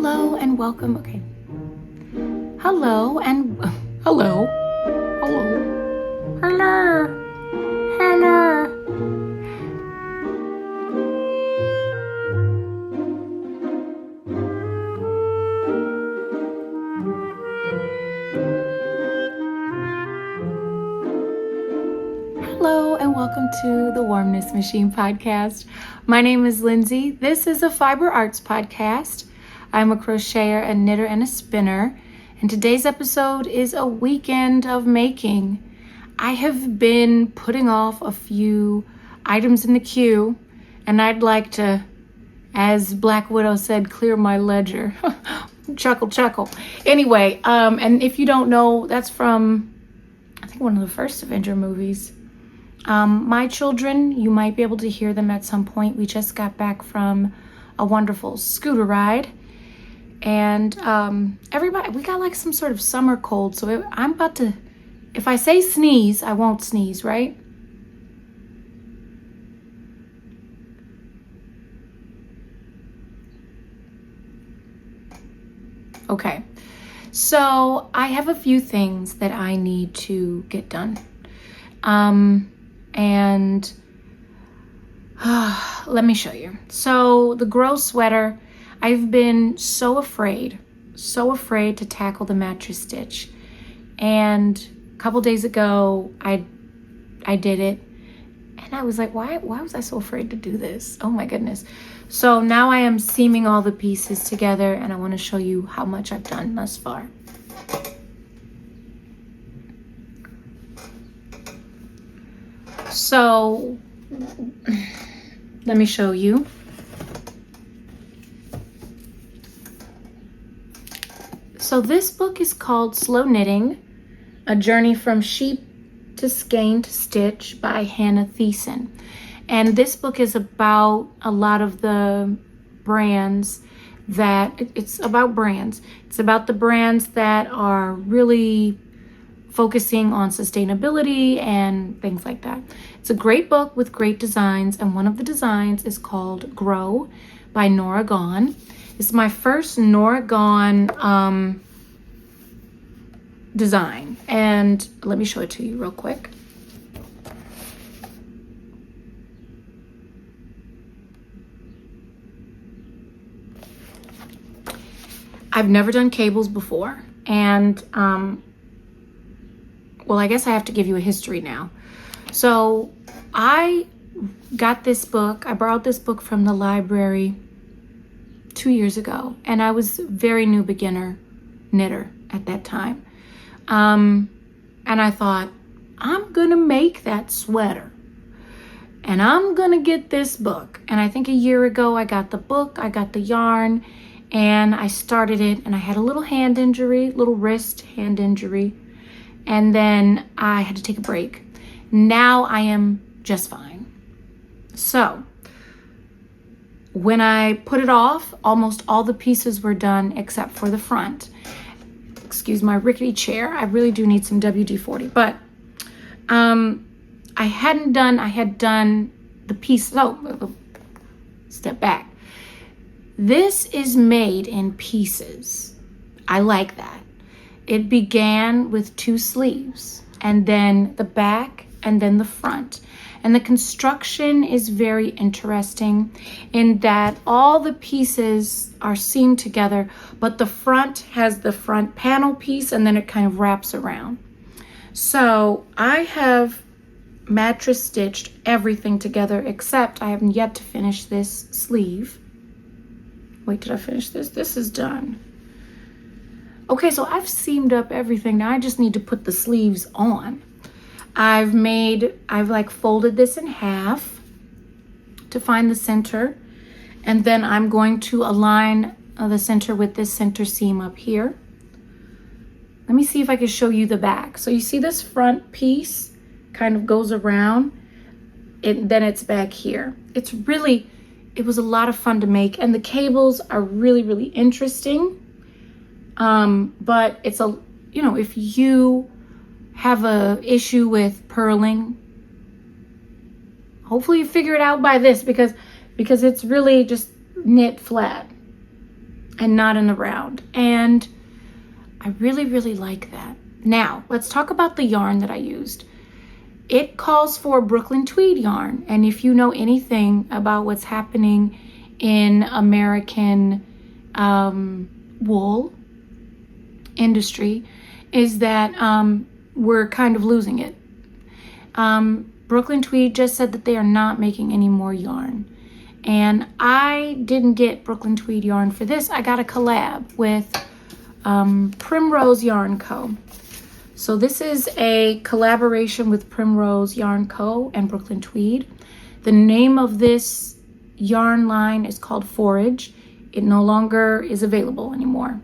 Hello and welcome. Okay. Hello and hello. Hello. Hello. Hello. Hello and welcome to the Warmness Machine podcast. My name is Lindsay. This is a fiber arts podcast. I'm a crocheter, a knitter, and a spinner. And today's episode is a weekend of making. I have been putting off a few items in the queue, and I'd like to, as Black Widow said, clear my ledger. Chuckle. Anyway, and if you don't know, that's from, I think, one of the first Avenger movies. My children, you might be able to hear them at some point. We just got back from a wonderful scooter ride. And everybody, we got like some sort of summer cold. So I'm about to, if I say sneeze, I won't sneeze, right? Okay. So I have a few things that I need to get done. And let me show you. So the grow sweater, I've been so afraid to tackle the mattress stitch. And a couple days ago, I did it. And I was like, why was I so afraid to do this? Oh my goodness. So now I am seaming all the pieces together, and I want to show you how much I've done thus far. So let me show you. So this book is called Slow Knitting, A Journey from Sheep to Skein to Stitch by Thiessen. And this book is about a lot of the brands it's about brands. It's about the brands that are really focusing on sustainability and things like that. It's a great book with great designs, and one of the designs is called Grow by Norah Gaughan. It's my first Norah Gaughan design, and let me show it to you real quick. I've never done cables before, and well, I guess I have to give you a history now. So I got this book. I borrowed this book from the library 2 years ago, and I was a very new beginner knitter at that time. And I thought, I'm gonna make that sweater, and I'm gonna get this book. And I think a year ago I got the book, I got the yarn, and I started it, and I had a little wrist hand injury, and then I had to take a break. Now I am just fine. So when I put it off, almost all the pieces were done except for the front. Excuse my rickety chair. I really do need some WD-40. But I had done the piece. Oh, step back. This is made in pieces. I like that. It began with 2 sleeves, and then the back, and then the front. And the construction is very interesting in that all the pieces are seamed together, but the front has the front panel piece, and then it kind of wraps around. So I have mattress stitched everything together, except I haven't yet to finish this sleeve. Wait, did I finish this? This is done. Okay, so I've seamed up everything. Now I just need to put the sleeves on. I've folded this in half to find the center, and then I'm going to align the center with this center seam up here. Let me see if I can show you the back. So you see this front piece kind of goes around, and then it's back here. It was a lot of fun to make, and the cables are really, really interesting. But it's if you have a issue with purling, hopefully you figure it out by this, because it's really just knit flat. and not in the round. And I really, really like that. Now, let's talk about the yarn that I used. It calls for Brooklyn tweed yarn. And if you know anything about what's happening in American wool industry, is that we're kind of losing it. Brooklyn tweed just said that they are not making any more yarn. And I didn't get Brooklyn tweed yarn for this. I got a collab with Primrose Yarn Co. So this is a collaboration with Primrose Yarn Co. and Brooklyn Tweed. The name of this yarn line is called Forage. It no longer is available anymore.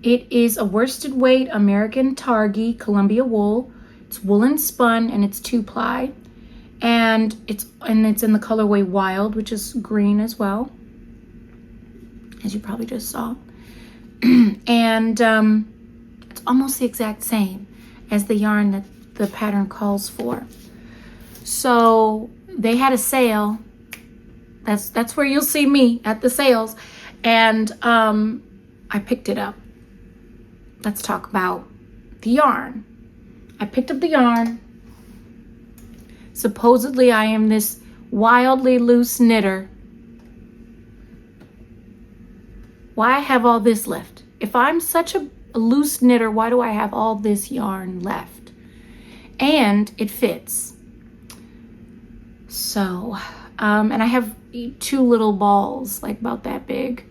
It is a worsted weight American Targhee Columbia wool. It's woolen spun and it's 2-ply. And it's in the colorway Wild, which is green as well, as you probably just saw. And it's almost the exact same as the yarn that the pattern calls for. So they had a sale. That's where you'll see me, at the sales. And I picked it up. Let's talk about the yarn. I picked up the yarn. Supposedly I am this wildly loose knitter. Why I have all this left? If I'm such a loose knitter, why do I have all this yarn left? And it fits. So, and I have 2 little balls, like about that big,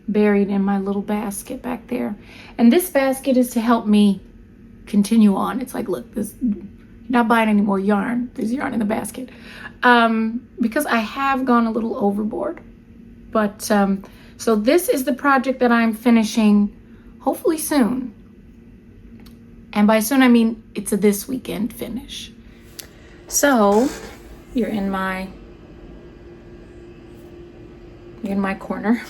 buried in my little basket back there. And this basket is to help me continue on. It's like, look, this, you're not buying any more yarn. There's yarn in the basket. Because I have gone a little overboard. But, so this is the project that I'm finishing hopefully soon. And by soon, I mean it's a this weekend finish. So you're in my corner.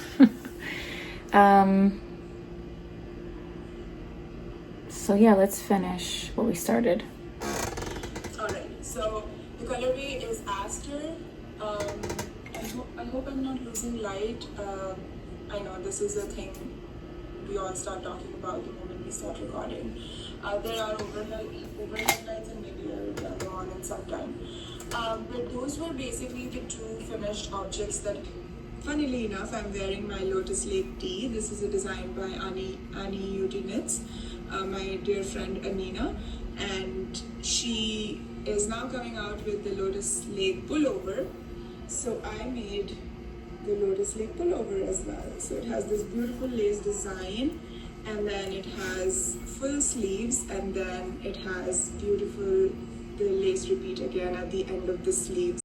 So yeah, let's finish what we started. Alright, so the colorway is Aster. I hope I'm not losing light. I know this is a thing we all start talking about the moment we start recording. There are overhead lights and maybe I'll go on in some time. But those were basically the 2 finished objects that, funnily enough, I'm wearing my Lotus Lake tee. This is a design by Annie Uti Knits, my dear friend Anina. And she is now coming out with the Lotus Lake pullover. So I made the Lotus Lake pullover as well. So it has this beautiful lace design, and then it has full sleeves, and then it has beautiful, the lace repeat again at the end of the sleeves.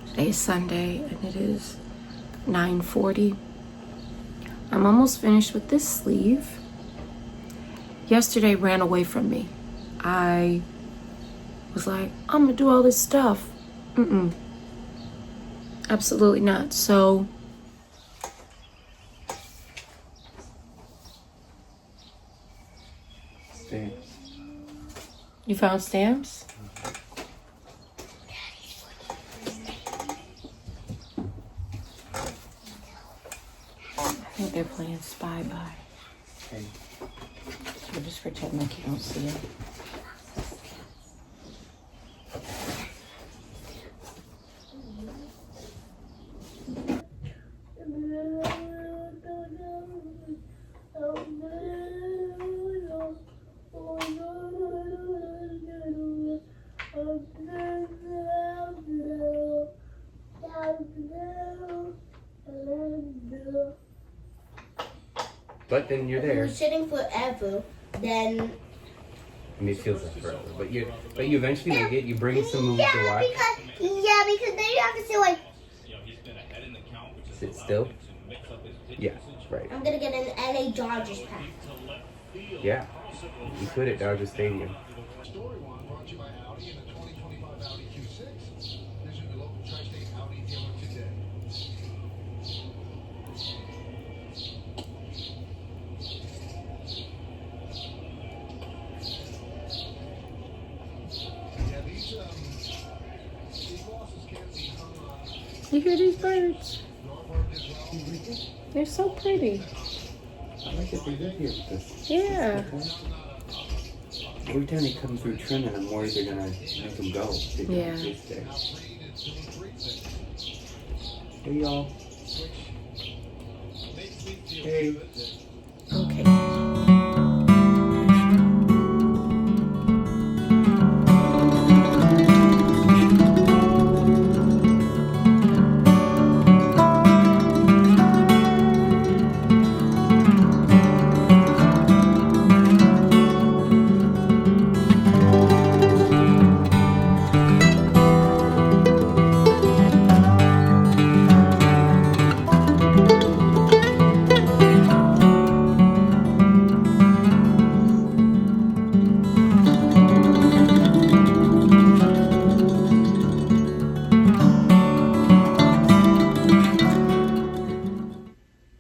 Today is Sunday and it is 9:40. I'm almost finished with this sleeve. Yesterday ran away from me. I was like, I'm gonna do all this stuff. Absolutely not. So Stamps. you found stamps? I think they're playing Spy By. Okay. So just pretend like you don't see it. But then you're If there. you're sitting forever, then And it feels like forever. But you eventually make it. You bring some movies to watch. because then you have to say like, Sit still. Yeah, right. I'm gonna get an LA Dodgers pack. Yeah. You could at Dodger Stadium. Storyline brought to you by Audi and the 2025 Audi Q6. Visit your local tri-state Audi dealer today. Yeah, these glosses can't be hung on You hear these birds? They're so pretty. I like that they live here with us. Yeah. Every time they come through trimming, I'm worried they're gonna make them go. They're gonna Yeah. stay there. Hey y'all. Hey. Okay.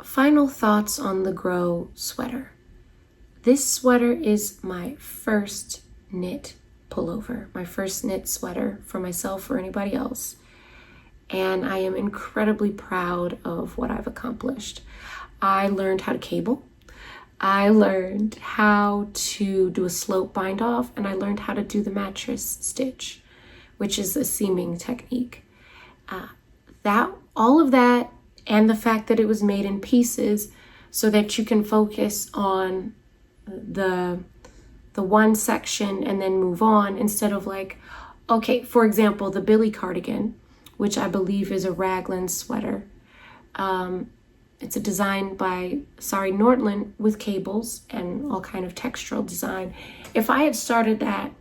Final thoughts on the Grow sweater. This sweater is my first knit pullover, my first knit sweater for myself or anybody else. And I am incredibly proud of what I've accomplished. I learned how to cable. I learned how to do a slope bind off, and I learned how to do the mattress stitch, which is a seaming technique. All of that, and the fact that it was made in pieces so that you can focus on the one section and then move on, instead of like, okay, for example, the Billy cardigan, which I believe is a raglan sweater. It's a design by Sari Nordland with cables and all kind of textural design. If I had started that,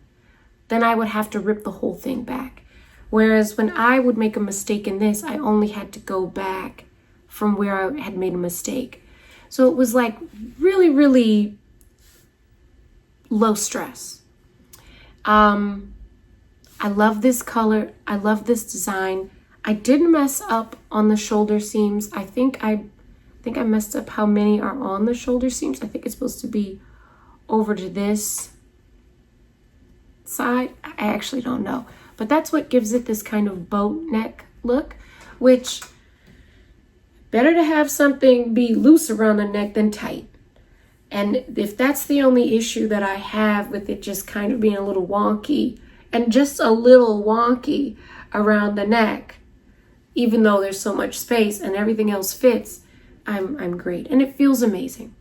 then I would have to rip the whole thing back. Whereas when I would make a mistake in this, I only had to go back from where I had made a mistake. So it was like really, really low stress. I love this color. I love this design. I did mess up on the shoulder seams. I think I messed up how many are on the shoulder seams. I think it's supposed to be over to this side. I actually don't know. But that's what gives it this kind of boat neck look, which better to have something be loose around the neck than tight. And if that's the only issue that I have with it just kind of being a little wonky, and just a little wonky around the neck, even though there's so much space and everything else fits, I'm great. And it feels amazing.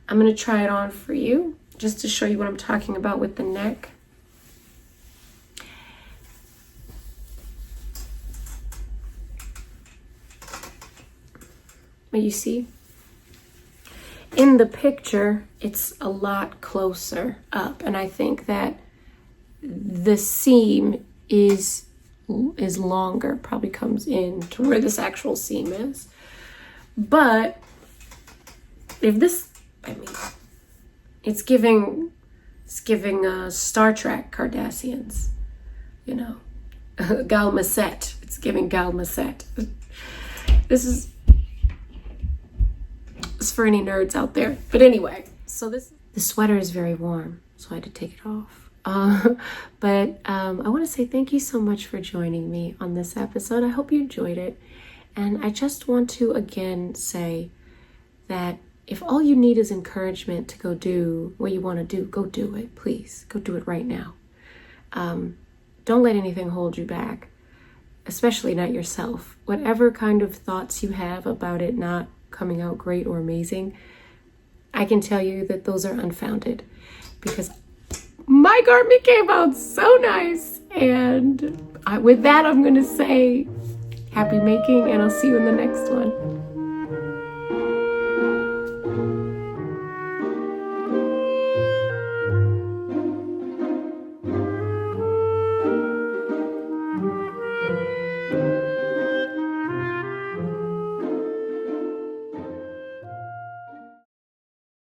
I'm going to try it on for you just to show you what I'm talking about with the neck. But you see, in the picture, it's a lot closer up. And I think that the seam is longer, probably comes in to where this actual seam is. But if this, I mean, it's giving Star Trek Cardassians, you know, Gal Macet. It's giving Gal Macet. This is for any nerds out there. But anyway, so the sweater is very warm, so I had to take it off. But I want to say thank you so much for joining me on this episode. I hope you enjoyed it. And I just want to again say that if all you need is encouragement to go do what you want to do, go do it, please. Go do it right now. Don't let anything hold you back, especially not yourself. Whatever kind of thoughts you have about it not coming out great or amazing, I can tell you that those are unfounded, because my garment came out so nice. And with that, I'm going to say happy making, and I'll see you in the next one.